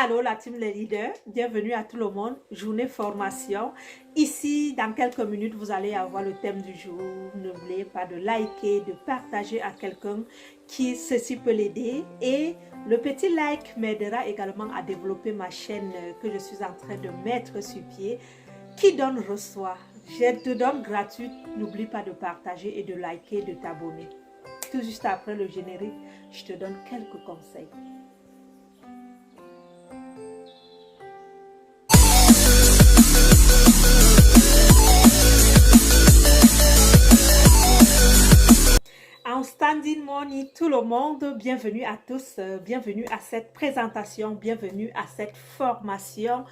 Allô la team les leaders, bienvenue à tout le monde, journée formation. Ici, dans quelques minutes, vous allez avoir le thème du jour. N'oubliez pas de liker, de partager à quelqu'un qui ceci peut l'aider. Et le petit like m'aidera également à développer ma chaîne que je suis en train de mettre sur pied. Qui donne reçoit. Je te donne gratuit. N'oublie pas de partager et de liker, de t'abonner. Tout juste après le générique, je te donne quelques conseils. En standing money, tout le monde, bienvenue à tous, bienvenue à cette présentation, bienvenue à cette formation.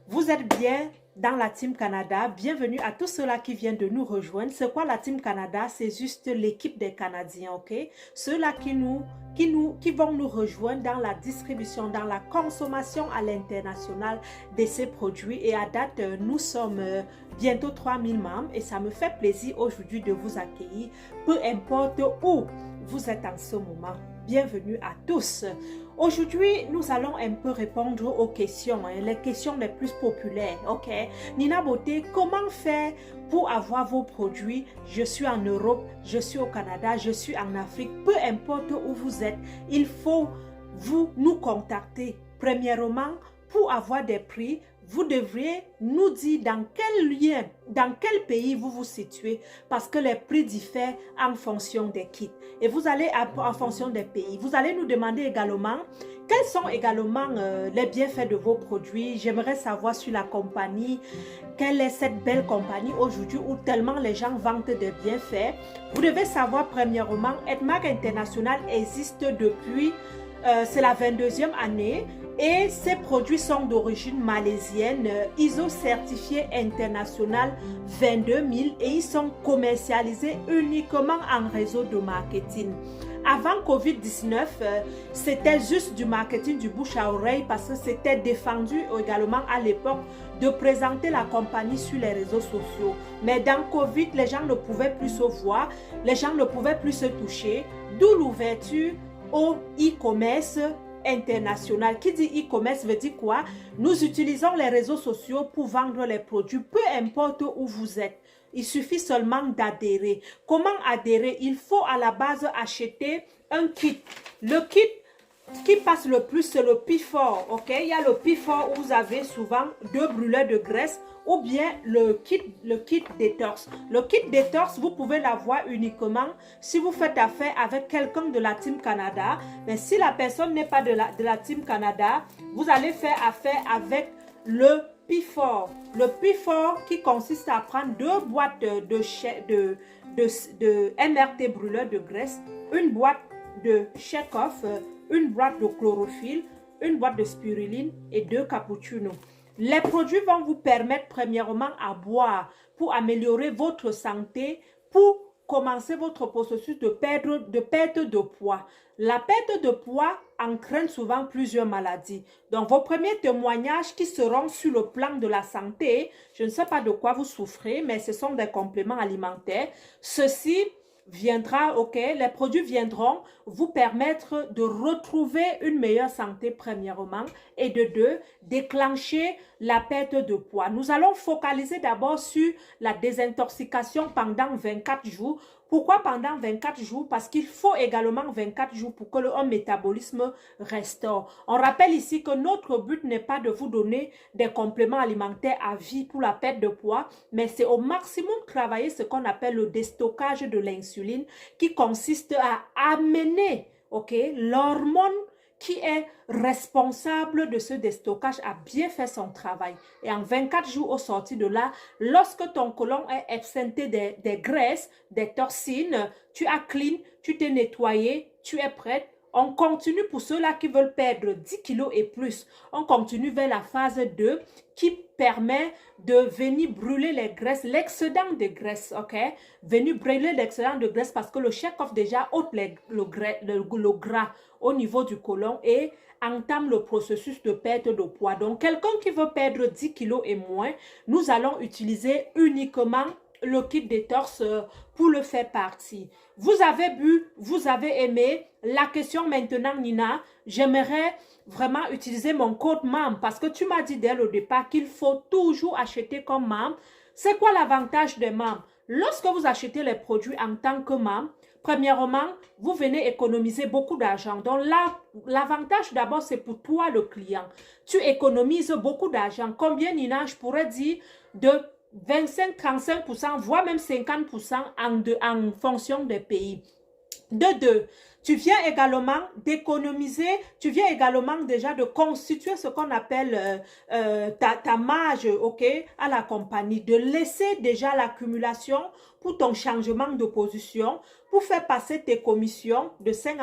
Vous êtes bien dans la Team Canada, bienvenue à tous ceux-là qui viennent de nous rejoindre. C'est quoi la Team Canada? C'est juste l'équipe des Canadiens, ok? Ceux-là qui vont nous rejoindre dans la distribution, dans la consommation à l'international de ces produits. Et à date, nous sommes bientôt 3000 membres et ça me fait plaisir aujourd'hui de vous accueillir, peu importe où vous êtes en ce moment. Bienvenue à tous. Aujourd'hui, nous allons un peu répondre aux questions, les questions les plus populaires, ok? Nina Beauté, comment faire pour avoir vos produits? Je suis en Europe, je suis au Canada, je suis en Afrique, peu importe où vous êtes, il faut nous contacter. Premièrement, pour avoir des prix, vous devriez nous dire dans quel lien, dans quel pays vous vous situez, parce que les prix diffèrent en fonction des kits. Et vous allez, en fonction des pays, vous allez nous demander également quels sont également les bienfaits de vos produits. J'aimerais savoir sur la compagnie, quelle est cette belle compagnie aujourd'hui où tellement les gens vantent des bienfaits. Vous devez savoir premièrement, Edmark International existe depuis, c'est la 22e année. Et ces produits sont d'origine malaisienne, ISO certifié international 22000 et ils sont commercialisés uniquement en réseau de marketing. Avant Covid-19, c'était juste du marketing du bouche à oreille parce que c'était défendu également à l'époque de présenter la compagnie sur les réseaux sociaux. Mais dans Covid, les gens ne pouvaient plus se voir, les gens ne pouvaient plus se toucher, d'où l'ouverture au e-commerce international. Qui dit e-commerce veut dire quoi? Nous utilisons les réseaux sociaux pour vendre les produits, peu importe où vous êtes. Il suffit seulement d'adhérer. Comment adhérer? Il faut à la base acheter un kit. Le kit qui passe le plus, c'est le P4, ok? Il y a le P4 où vous avez souvent 2 brûleurs de graisse ou bien le kit détox. Le kit détox, vous pouvez l'avoir uniquement si vous faites affaire avec quelqu'un de la Team Canada. Mais si la personne n'est pas de la Team Canada, vous allez faire affaire avec le P4. Le P4 qui consiste à prendre 2 boîtes de MRT brûleur de graisse, une boîte de Check-Off, une boîte de chlorophylle, une boîte de spiruline et 2 cappuccinos. Les produits vont vous permettre premièrement à boire pour améliorer votre santé, pour commencer votre processus de perte de poids. La perte de poids entraîne souvent plusieurs maladies. Donc, vos premiers témoignages qui seront sur le plan de la santé, je ne sais pas de quoi vous souffrez, mais ce sont des compléments alimentaires. Ceci viendra, ok, les produits viendront vous permettre de retrouver une meilleure santé premièrement et de 2, déclencher la perte de poids. Nous allons focaliser d'abord sur la désintoxication pendant 24 jours. Pourquoi pendant 24 jours? Parce qu'il faut également 24 jours pour que le métabolisme restaure. On rappelle ici que notre but n'est pas de vous donner des compléments alimentaires à vie pour la perte de poids, mais c'est au maximum travailler ce qu'on appelle le déstockage de l'insuline qui consiste à amener, ok, l'hormone qui est responsable de ce déstockage a bien fait son travail. Et en 24 jours au sorti de là, lorsque ton côlon est exempté des graisses, des toxines, tu as clean, tu t'es nettoyé, tu es prête. On continue pour ceux-là qui veulent perdre 10 kilos et plus. On continue vers la phase 2 qui permet de venir brûler les graisses, l'excédent de graisse, ok? Venir brûler l'excédent de graisse parce que le Check-Off déjà ôte le gras au niveau du côlon et entame le processus de perte de poids. Donc, quelqu'un qui veut perdre 10 kilos et moins, nous allons utiliser uniquement le kit détox pour le faire partie. Vous avez bu, vous avez aimé. La question maintenant, Nina, j'aimerais vraiment utiliser mon code membre parce que tu m'as dit dès le départ qu'il faut toujours acheter comme membre. C'est quoi l'avantage des membres? Lorsque vous achetez les produits en tant que membre, premièrement, vous venez économiser beaucoup d'argent. Donc là, l'avantage d'abord, c'est pour toi, le client. Tu économises beaucoup d'argent. Combien, Nina? Je pourrais dire de 25-35%, voire même 50% en fonction des pays. De deux, tu viens également d'économiser, tu viens également déjà de constituer ce qu'on appelle ta marge, ok, à la compagnie, de laisser déjà l'accumulation pour ton changement de position, pour faire passer tes commissions de 5%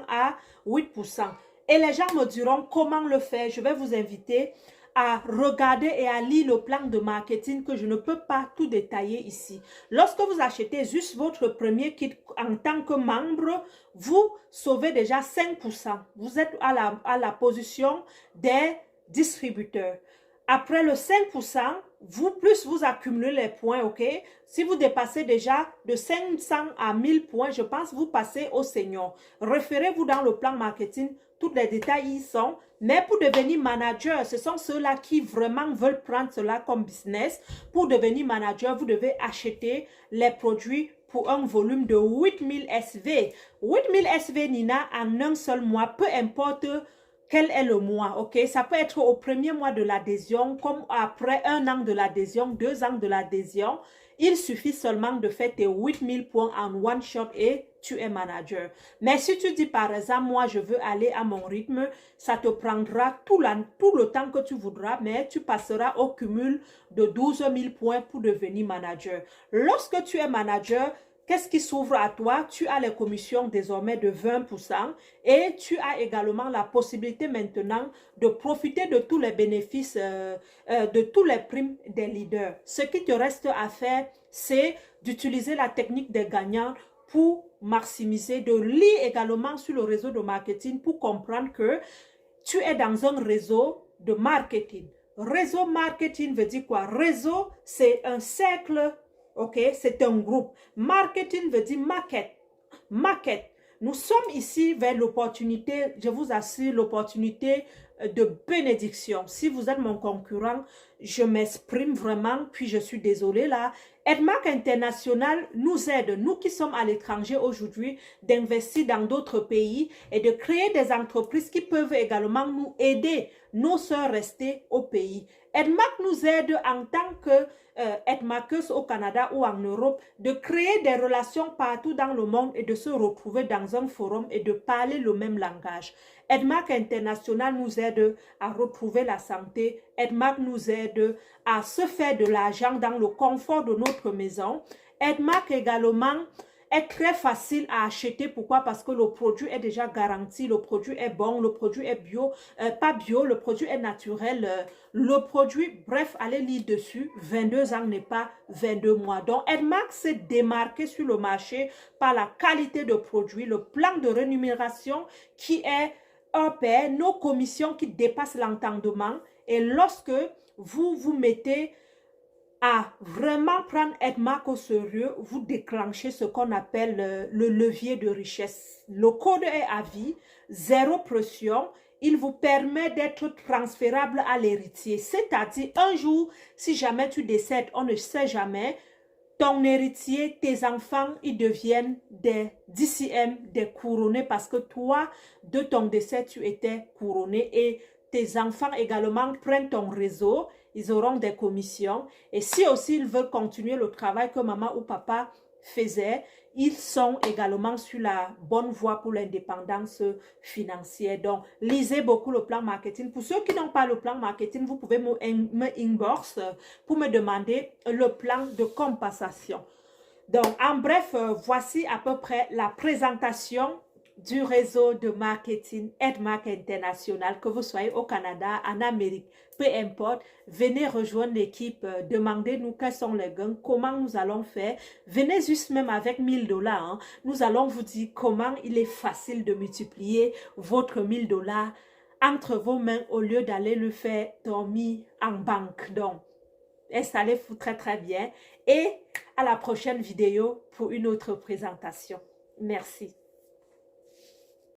à 8%. Et les gens me diront comment le faire. Je vais vous inviter à regarder et à lire le plan de marketing que je ne peux pas tout détailler ici. Lorsque vous achetez juste votre premier kit en tant que membre, vous sauvez déjà 5%. Vous êtes à la position des distributeurs. Après le 5%, plus vous accumulez les points, ok? Si vous dépassez déjà de 500 à 1000 points, je pense vous passez au senior. Référez-vous dans le plan marketing, tous les détails y sont. Mais pour devenir manager, ce sont ceux-là qui vraiment veulent prendre cela comme business. Pour devenir manager, vous devez acheter les produits pour un volume de 8000 SV. 8000 SV, Nina, en un seul mois, peu importe quel est le mois, ok? Ça peut être au premier mois de l'adhésion, comme après 1 an de l'adhésion, 2 ans de l'adhésion. Il suffit seulement de faire tes 8000 points en one shot et tu es manager. Mais si tu dis par exemple, moi je veux aller à mon rythme, ça te prendra tout le temps que tu voudras, mais tu passeras au cumul de 12 000 points pour devenir manager. Lorsque tu es manager, qu'est-ce qui s'ouvre à toi? Tu as les commissions désormais de 20% et tu as également la possibilité maintenant de profiter de tous les bénéfices, de tous les primes des leaders. Ce qui te reste à faire, c'est d'utiliser la technique des gagnants pour maximiser, de lire également sur le réseau de marketing pour comprendre que tu es dans un réseau de marketing. Réseau marketing veut dire quoi? Réseau, c'est un cercle. Ok, c'est un groupe. Marketing veut dire market. Market. Nous sommes ici vers l'opportunité, je vous assure, l'opportunité de bénédiction. Si vous êtes mon concurrent, je m'exprime vraiment, puis je suis désolée là. Edmark International nous aide, nous qui sommes à l'étranger aujourd'hui, d'investir dans d'autres pays et de créer des entreprises qui peuvent également nous aider, nos sœurs restées au pays. Edmark nous aide en tant que Edmarkers au Canada ou en Europe de créer des relations partout dans le monde et de se retrouver dans un forum et de parler le même langage. Edmark International nous aide à retrouver la santé. Edmark nous aide à se faire de l'argent dans le confort de notre maison. Edmark également est très facile à acheter. Pourquoi? Parce que le produit est déjà garanti, le produit est bon, le produit est bio, pas bio, le produit est naturel. Le produit, bref, allez lire dessus. 22 ans n'est pas 22 mois. Donc, Edmark s'est démarqué sur le marché par la qualité de produit, le plan de rémunération qui est pair, nos commissions qui dépassent l'entendement. Et lorsque vous vous mettez à vraiment prendre Edmark au sérieux, vous déclenchez ce qu'on appelle le levier de richesse. Le code est à vie, zéro pression. Il vous permet d'être transférable à l'héritier. C'est-à-dire, un jour, si jamais tu décèdes, on ne sait jamais, ton héritier, tes enfants, ils deviennent des DCM, des couronnés, parce que toi, de ton décès, tu étais couronné et tes enfants également prennent ton réseau, ils auront des commissions. Et si aussi ils veulent continuer le travail que maman ou papa faisait, ils sont également sur la bonne voie pour l'indépendance financière. Donc, lisez beaucoup le plan marketing. Pour ceux qui n'ont pas le plan marketing, vous pouvez me inbox pour me demander le plan de compensation. Donc, en bref, voici à peu près la présentation du réseau de marketing Edmark International, que vous soyez au Canada, en Amérique, peu importe, venez rejoindre l'équipe, demandez-nous quels sont les gains, comment nous allons faire, venez juste même avec 1000 $, hein. Nous allons vous dire comment il est facile de multiplier votre 1000 $ entre vos mains au lieu d'aller le faire dormir en banque. Donc, installez-vous très très bien et à la prochaine vidéo pour une autre présentation. Merci.